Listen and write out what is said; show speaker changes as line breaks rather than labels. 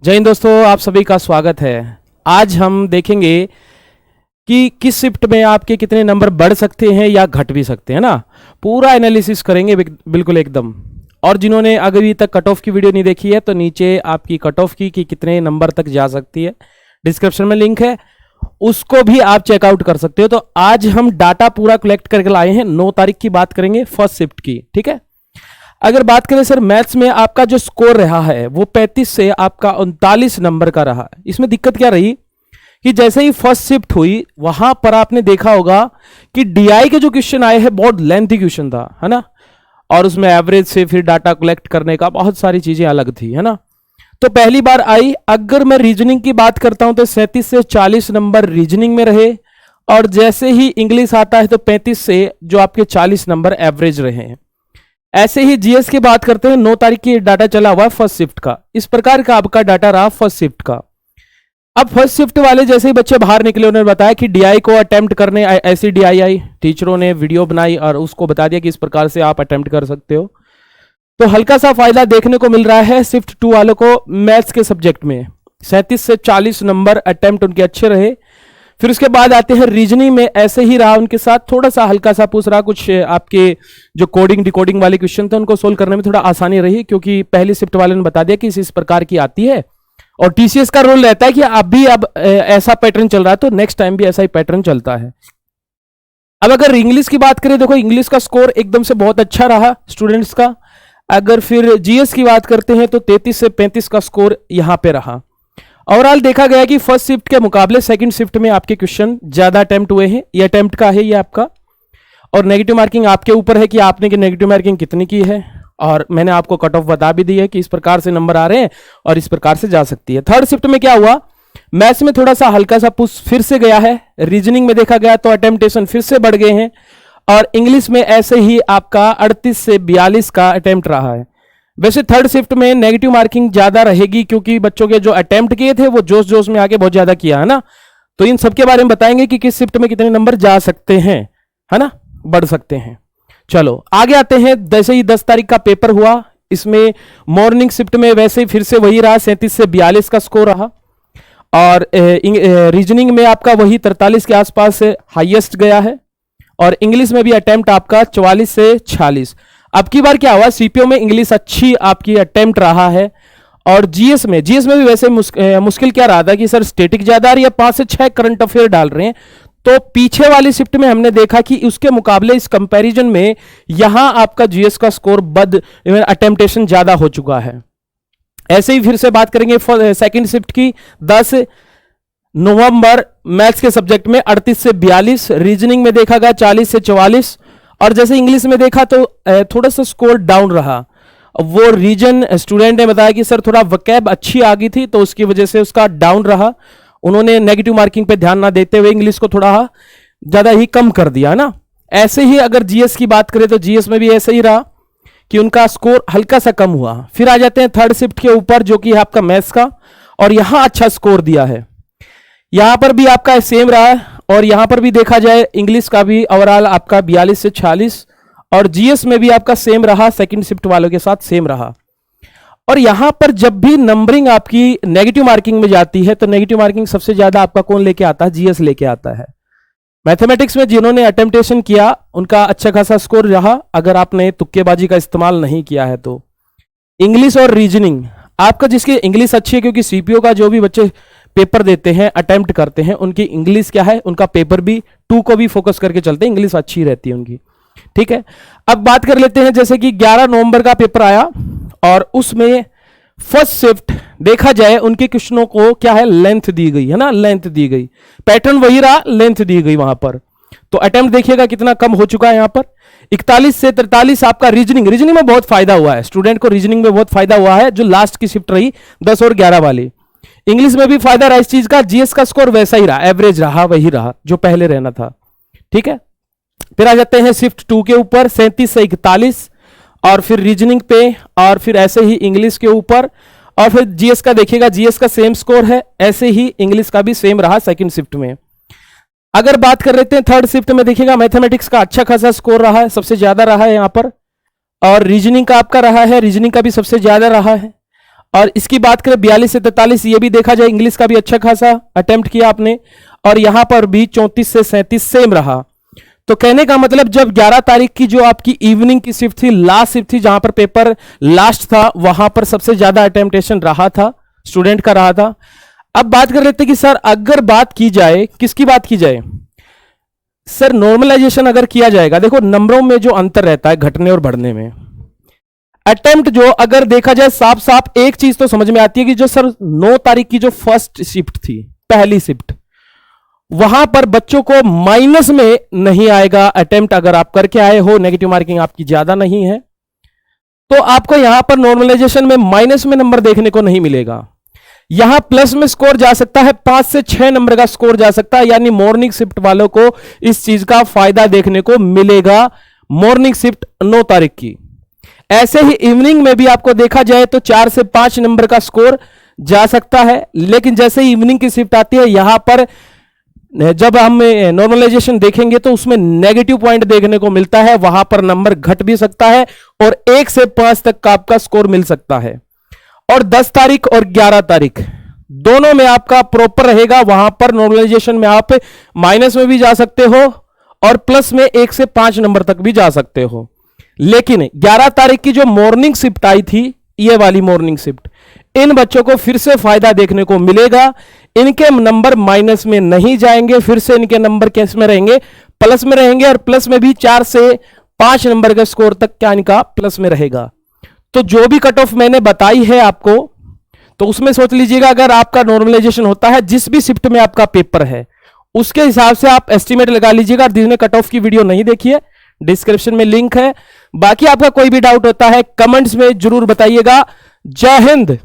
जय हिंद दोस्तों, आप सभी का स्वागत है। आज हम देखेंगे कि किस शिफ्ट में आपके कितने नंबर बढ़ सकते हैं या घट भी सकते हैं ना। पूरा एनालिसिस करेंगे बिल्कुल एकदम। और जिन्होंने अभी तक कट ऑफ की वीडियो नहीं देखी है तो नीचे आपकी कट ऑफ की कि कितने नंबर तक जा सकती है, डिस्क्रिप्शन में लिंक है, उसको भी आप चेकआउट कर सकते हो। तो आज हम डाटा पूरा कलेक्ट करके लाए हैं। 9 तारीख की बात करेंगे फर्स्ट शिफ्ट की, ठीक है। अगर बात करें सर मैथ्स में आपका जो स्कोर रहा है वो 35 से आपका 39 नंबर का रहा है। इसमें दिक्कत क्या रही कि जैसे ही फर्स्ट शिफ्ट हुई वहां पर आपने देखा होगा कि डीआई के जो क्वेश्चन आए हैं बहुत लेंथी क्वेश्चन था, है ना। और उसमें एवरेज से फिर डाटा कलेक्ट करने का बहुत सारी चीजें अलग थी, है ना। तो पहली बार आई। अगर मैं रीजनिंग की बात करता हूं तो 37 से 40 नंबर रीजनिंग में रहे, और जैसे ही इंग्लिश आता है तो 35 से जो आपके 40 नंबर एवरेज रहे हैं। ऐसे ही जीएस की बात करते हैं। 9 तारीख की डाटा चला हुआ है फर्स्ट शिफ्ट का। इस प्रकार का आपका डाटा रहा फर्स्ट शिफ्ट का। अब फर्स्ट शिफ्ट वाले जैसे ही बच्चे बाहर निकले उन्होंने बताया कि डीआई को अटेम्प्ट करने ऐसी डीआई आई, टीचरों ने वीडियो बनाई और उसको बता दिया कि इस प्रकार से आप अटेम्प्ट कर सकते हो। तो हल्का सा फायदा देखने को मिल रहा है शिफ्ट 2 वालों को मैथ्स के सब्जेक्ट में। 37 से 40 नंबर अटेम्प्ट उनके अच्छे रहे। फिर उसके बाद आते हैं रीजनिंग में, ऐसे ही रहा उनके साथ। थोड़ा सा हल्का सा पूछ रहा, कुछ आपके जो कोडिंग डिकोडिंग वाले क्वेश्चन थे उनको सोल्व करने में थोड़ा आसानी रही, क्योंकि पहली शिफ्ट वाले ने बता दिया कि इस प्रकार की आती है। और टीसीएस का रोल रहता है कि अब ऐसा पैटर्न चल रहा है तो नेक्स्ट टाइम भी ऐसा ही पैटर्न चलता है। अब अगर इंग्लिश की बात करें, देखो इंग्लिश का स्कोर एकदम से बहुत अच्छा रहा स्टूडेंट्स का। अगर फिर जीएस की बात करते हैं तो 33 से 35 का स्कोर यहां पे रहा। ओवरऑल देखा गया कि फर्स्ट शिफ्ट के मुकाबले सेकंड शिफ्ट में आपके क्वेश्चन ज्यादा अटेम्प्ट हुए हैं। ये अटेम्प्ट का है ये आपका, और नेगेटिव मार्किंग आपके ऊपर है कि आपने की नेगेटिव मार्किंग कितनी की है। और मैंने आपको कट ऑफ बता भी दी है कि इस प्रकार से नंबर आ रहे हैं और इस प्रकार से जा सकती है। थर्ड शिफ्ट में क्या हुआ, मैथ्स में थोड़ा सा हल्का सा पुश फिर से गया है। रीजनिंग में देखा गया तो अटेम्प्टेशन फिर से बढ़ गए हैं। और इंग्लिश में ऐसे ही आपका 38 से 42 का अटेम्प्ट रहा है। वैसे थर्ड शिफ्ट में नेगेटिव मार्किंग ज्यादा रहेगी, क्योंकि बच्चों के जो अटेम्प्ट किए थे वो जोश जोश में आके बहुत ज्यादा किया, है ना। तो इन सब के बारे में बताएंगे कि किस शिफ्ट में कितने नंबर जा सकते हैं, है ना, बढ़ सकते हैं। चलो आगे आते हैं। जैसे ही 10 तारीख का पेपर हुआ, इसमें मॉर्निंग शिफ्ट में वैसे फिर से वही रहा, 37 से 42 का स्कोर रहा। और रीजनिंग में आपका वही 43 के आसपास हाईएस्ट गया है। और इंग्लिश में भी अटेम्प्ट आपका 44 से 46। अब की बार क्या हुआ, सीपीओ में इंग्लिश अच्छी आपकी अटेम्प्ट रहा है। और जीएस में भी वैसे मुश्किल क्या रहा था कि सर स्टैटिक ज्यादा आ रही है, 5 से 6 करंट अफेयर डाल रहे हैं। तो पीछे वाली शिफ्ट में हमने देखा कि उसके मुकाबले इस कंपैरिजन में यहां आपका जीएस का स्कोर अटेम्प्टेशन ज्यादा हो चुका है। ऐसे ही फिर से बात करेंगे सेकंड शिफ्ट की। 10 नवंबर मैथ्स के सब्जेक्ट में 38 से 42, रीजनिंग में देखा गया 40 से 44। और जैसे इंग्लिश में देखा तो थोड़ा सा स्कोर डाउन रहा। वो रीजन स्टूडेंट ने बताया कि सर थोड़ा वकैब अच्छी आ गई थी तो उसकी वजह से उसका डाउन रहा। उन्होंने नेगेटिव मार्किंग पे ध्यान ना देते हुए इंग्लिश को थोड़ा ज्यादा ही कम कर दिया ना। ऐसे ही अगर जीएस की बात करें तो जीएस में भी ऐसे ही रहा कि उनका स्कोर हल्का सा कम हुआ। फिर आ जाते हैं थर्ड शिफ्ट के ऊपर जो कि है आपका मैथ्स का, और यहां अच्छा स्कोर दिया है। यहां पर भी आपका सेम रहा है। और यहां पर भी देखा जाए इंग्लिश का भी ओवरऑल आपका 42 से 46, और जीएस में भी आपका सेम रहा, सेकंड शिफ्ट वालों के साथ सेम रहा। और यहां पर जब भी नंबरिंग आपकी नेगेटिव मार्किंग में जाती है तो नेगेटिव मार्किंग सबसे ज्यादा आपका कौन लेके आता है, जीएस लेके आता है। मैथमेटिक्स में जिन्होंने अटेम्प्टेशन किया उनका अच्छा खासा स्कोर रहा, अगर आपने तुक्केबाजी का इस्तेमाल नहीं किया है तो। इंग्लिश और रीजनिंग आपका, जिसकी इंग्लिश अच्छी है, क्योंकि सीपीओ का जो भी बच्चे पेपर देते हैं अटेम्प्ट करते हैं उनकी इंग्लिश क्या है, उनका पेपर भी 2 को भी फोकस करके चलते हैं, इंग्लिश अच्छी रहती है उनकी, ठीक है। अब बात कर लेते हैं, जैसे कि 11 नवंबर का पेपर आया और उसमें फर्स्ट शिफ्ट देखा जाए उनके क्वेश्चनों को क्या है, लेंथ दी गई है ना, लेंथ दी गई, पैटर्न वही रहा, लेंथ दी गई वहां पर। तो अटेम्प्ट देखिएगा कितना कम हो चुका है यहां पर। 41 से 43 आपका रीजनिंग में बहुत फायदा हुआ है, स्टूडेंट को रीजनिंग में बहुत फायदा हुआ है, जो लास्ट की शिफ्ट रही 10 और 11 वाली। इंग्लिश में भी फायदा रहा इस चीज का। जीएस का स्कोर वैसा ही रहा, एवरेज रहा, वही रहा जो पहले रहना था, ठीक है। फिर आ जाते हैं शिफ्ट 2 के ऊपर, 37 से 41, और फिर रीजनिंग पे, और फिर ऐसे ही इंग्लिश के ऊपर। और फिर जीएस का देखिएगा, जीएस का सेम स्कोर है, ऐसे ही इंग्लिश का भी सेम रहा सेकंड शिफ्ट में। अगर बात कर लेते हैं थर्ड शिफ्ट में, देखिएगा मैथमेटिक्स का अच्छा खासा स्कोर रहा है, सबसे ज्यादा रहा है यहां पर। और रीजनिंग का आपका रहा है, रीजनिंग का भी सबसे ज्यादा रहा है। और इसकी बात करें 42 से 43, ये भी देखा जाए इंग्लिश का भी अच्छा खासा अटेम्प्ट किया आपने, और यहां पर भी 34 से 37 सेम रहा। तो कहने का मतलब जब 11 तारीख की जो आपकी इवनिंग की शिफ्ट थी, लास्ट शिफ्ट थी, जहां पर पेपर लास्ट था, वहां पर सबसे ज्यादा अटेम्प्टेशन रहा था, स्टूडेंट का रहा था। अब बात कर लेते कि सर अगर बात की जाए, किसकी बात की जाए सर, नॉर्मलाइजेशन अगर किया जाएगा, देखो नंबरों में जो अंतर रहता है घटने और बढ़ने में, अटेम्प्ट जो अगर देखा जाए साफ साफ एक चीज तो समझ में आती है कि जो सर 9 तारीख की जो फर्स्ट शिफ्ट थी, पहली शिफ्ट, वहां पर बच्चों को माइनस में नहीं आएगा अटेम्प्ट, अगर आप करके आए हो, नेगेटिव मार्किंग आपकी ज्यादा नहीं है, तो आपको यहां पर नॉर्मलाइजेशन में माइनस में नंबर देखने को नहीं मिलेगा। यहां प्लस में स्कोर जा सकता है, 5 से 6 नंबर का स्कोर जा सकता है, यानी मॉर्निंग शिफ्ट वालों को इस चीज का फायदा देखने को मिलेगा, मॉर्निंग शिफ्ट 9 तारीख की। ऐसे ही इवनिंग में भी आपको देखा जाए तो 4 से 5 नंबर का स्कोर जा सकता है, लेकिन जैसे ही इवनिंग की शिफ्ट आती है, यहां पर जब हम नॉर्मलाइजेशन देखेंगे तो उसमें नेगेटिव पॉइंट देखने को मिलता है, वहां पर नंबर घट भी सकता है और 1 से 5 तक का आपका स्कोर मिल सकता है। और 10 तारीख और 11 तारीख दोनों में आपका प्रॉपर रहेगा, वहां पर नॉर्मलाइजेशन में आप माइनस में भी जा सकते हो और प्लस में 1 से 5 नंबर तक भी जा सकते हो। लेकिन 11 तारीख की जो मॉर्निंग शिफ्ट आई थी, ये वाली मॉर्निंग शिफ्ट, इन बच्चों को फिर से फायदा देखने को मिलेगा, इनके नंबर माइनस में नहीं जाएंगे, फिर से इनके नंबर कैसे में रहेंगे, प्लस में रहेंगे, और प्लस में भी 4 से 5 नंबर का स्कोर तक क्या इनका प्लस में रहेगा। तो जो भी कट ऑफ मैंने बताई है आपको, तो उसमें सोच लीजिएगा अगर आपका नॉर्मलाइजेशन होता है, जिस भी शिफ्ट में आपका पेपर है उसके हिसाब से आप एस्टिमेट लगा लीजिएगा। जिसने कट ऑफ की वीडियो नहीं देखी है, डिस्क्रिप्शन में लिंक है। बाकी आपका कोई भी डाउट होता है कमेंट्स में जरूर बताइएगा। जय हिंद।